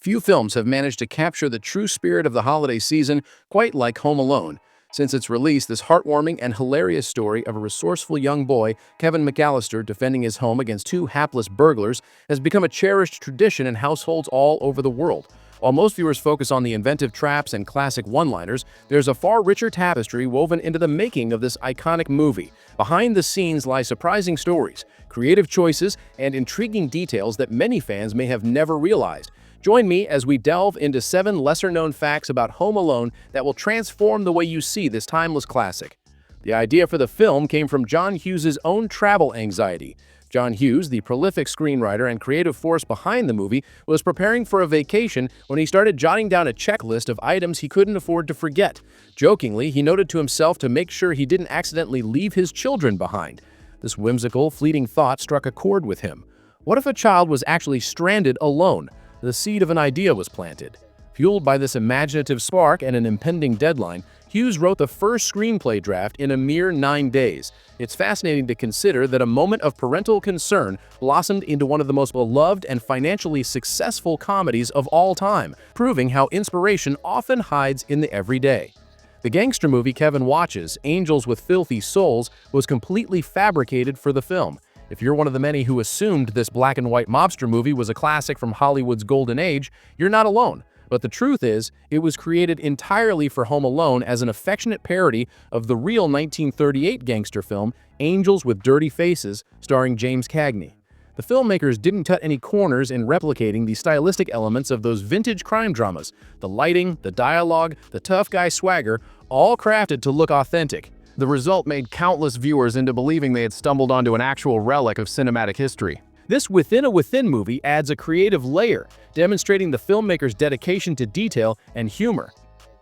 Few films have managed to capture the true spirit of the holiday season quite like Home Alone. Since its release, this heartwarming and hilarious story of a resourceful young boy, Kevin McCallister, defending his home against two hapless burglars has become a cherished tradition in households all over the world. While most viewers focus on the inventive traps and classic one-liners, there's a far richer tapestry woven into the making of this iconic movie. Behind the scenes lie surprising stories, creative choices, and intriguing details that many fans may have never realized. Join me as we delve into 7 lesser-known facts about Home Alone that will transform the way you see this timeless classic. The idea for the film came from John Hughes' own travel anxiety. John Hughes, the prolific screenwriter and creative force behind the movie, was preparing for a vacation when he started jotting down a checklist of items he couldn't afford to forget. Jokingly, he noted to himself to make sure he didn't accidentally leave his children behind. This whimsical, fleeting thought struck a chord with him. What if a child was actually stranded alone? The seed of an idea was planted. Fueled by this imaginative spark and an impending deadline, Hughes wrote the first screenplay draft in a mere 9 days. It's fascinating to consider that a moment of parental concern blossomed into one of the most beloved and financially successful comedies of all time, proving how inspiration often hides in the everyday. The gangster movie Kevin watches, Angels with Filthy Souls, was completely fabricated for the film. If you're one of the many who assumed this black and white mobster movie was a classic from Hollywood's golden age, you're not alone. But the truth is, it was created entirely for Home Alone as an affectionate parody of the real 1938 gangster film, Angels with Dirty Faces, starring James Cagney. The filmmakers didn't cut any corners in replicating the stylistic elements of those vintage crime dramas. The lighting, the dialogue, the tough guy swagger, all crafted to look authentic. The result made countless viewers into believing they had stumbled onto an actual relic of cinematic history. This within-a-within movie adds a creative layer, demonstrating the filmmaker's dedication to detail and humor.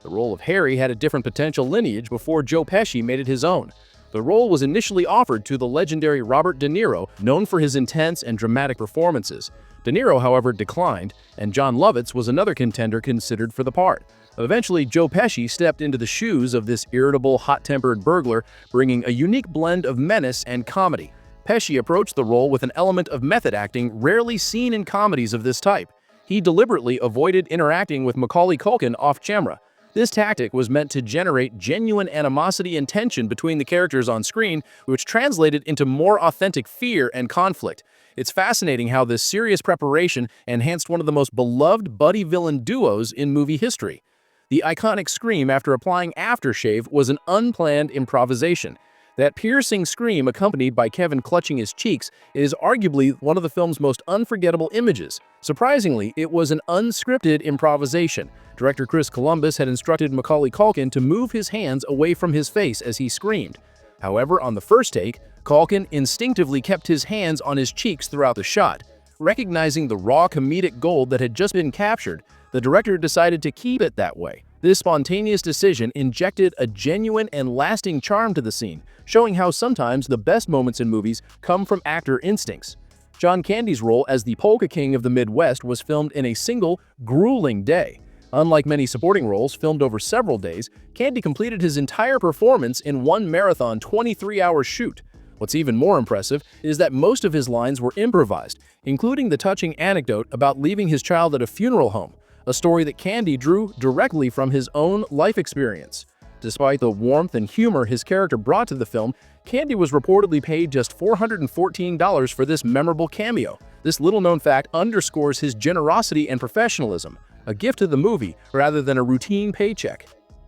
The role of Harry had a different potential lineage before Joe Pesci made it his own. The role was initially offered to the legendary Robert De Niro, known for his intense and dramatic performances. De Niro, however, declined, and Jon Lovitz was another contender considered for the part. Eventually, Joe Pesci stepped into the shoes of this irritable, hot-tempered burglar, bringing a unique blend of menace and comedy. Pesci approached the role with an element of method acting rarely seen in comedies of this type. He deliberately avoided interacting with Macaulay Culkin off-camera. This tactic was meant to generate genuine animosity and tension between the characters on screen, which translated into more authentic fear and conflict. It's fascinating how this serious preparation enhanced one of the most beloved buddy-villain duos in movie history. The iconic scream after applying aftershave was an unplanned improvisation. That piercing scream, accompanied by Kevin clutching his cheeks, is arguably one of the film's most unforgettable images. Surprisingly, it was an unscripted improvisation. Director Chris Columbus had instructed Macaulay Culkin to move his hands away from his face as he screamed. However, on the first take, Culkin instinctively kept his hands on his cheeks throughout the shot. Recognizing the raw comedic gold that had just been captured, the director decided to keep it that way. This spontaneous decision injected a genuine and lasting charm to the scene, showing how sometimes the best moments in movies come from actor instincts. John Candy's role as the Polka King of the Midwest was filmed in a single, grueling day. Unlike many supporting roles filmed over several days, Candy completed his entire performance in one marathon 23-hour shoot. What's even more impressive is that most of his lines were improvised, including the touching anecdote about leaving his child at a funeral home, a story that Candy drew directly from his own life experience. Despite the warmth and humor his character brought to the film, Candy was reportedly paid just $414 for this memorable cameo. This little-known fact underscores his generosity and professionalism, a gift to the movie rather than a routine paycheck.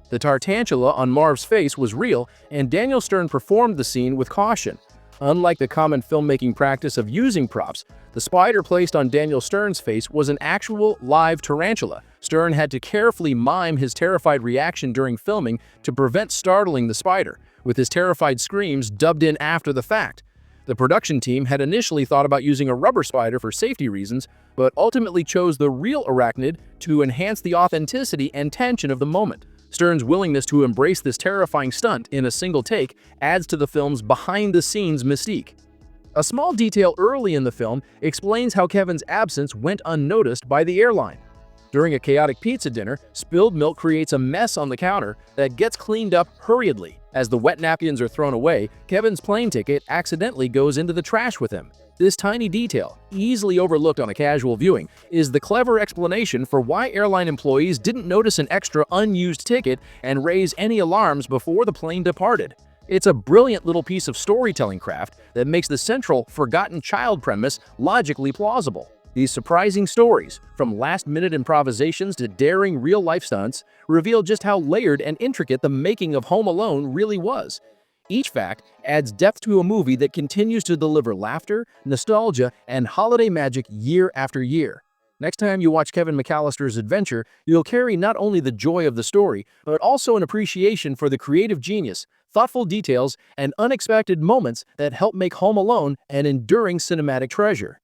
The tarantula on Marv's face was real, and Daniel Stern performed the scene with caution. Unlike the common filmmaking practice of using props, the spider placed on Daniel Stern's face was an actual live tarantula. Stern had to carefully mime his terrified reaction during filming to prevent startling the spider, with his terrified screams dubbed in after the fact. The production team had initially thought about using a rubber spider for safety reasons, but ultimately chose the real arachnid to enhance the authenticity and tension of the moment. Stern's willingness to embrace this terrifying stunt in a single take adds to the film's behind-the-scenes mystique. A small detail early in the film explains how Kevin's absence went unnoticed by the airline. During a chaotic pizza dinner, spilled milk creates a mess on the counter that gets cleaned up hurriedly. As the wet napkins are thrown away, Kevin's plane ticket accidentally goes into the trash with him. This tiny detail, easily overlooked on a casual viewing, is the clever explanation for why airline employees didn't notice an extra unused ticket and raise any alarms before the plane departed. It's a brilliant little piece of storytelling craft that makes the central forgotten child premise logically plausible. These surprising stories, from last-minute improvisations to daring real-life stunts, reveal just how layered and intricate the making of Home Alone really was. Each fact adds depth to a movie that continues to deliver laughter, nostalgia, and holiday magic year after year. Next time you watch Kevin McCallister's adventure, you'll carry not only the joy of the story, but also an appreciation for the creative genius, thoughtful details, and unexpected moments that help make Home Alone an enduring cinematic treasure.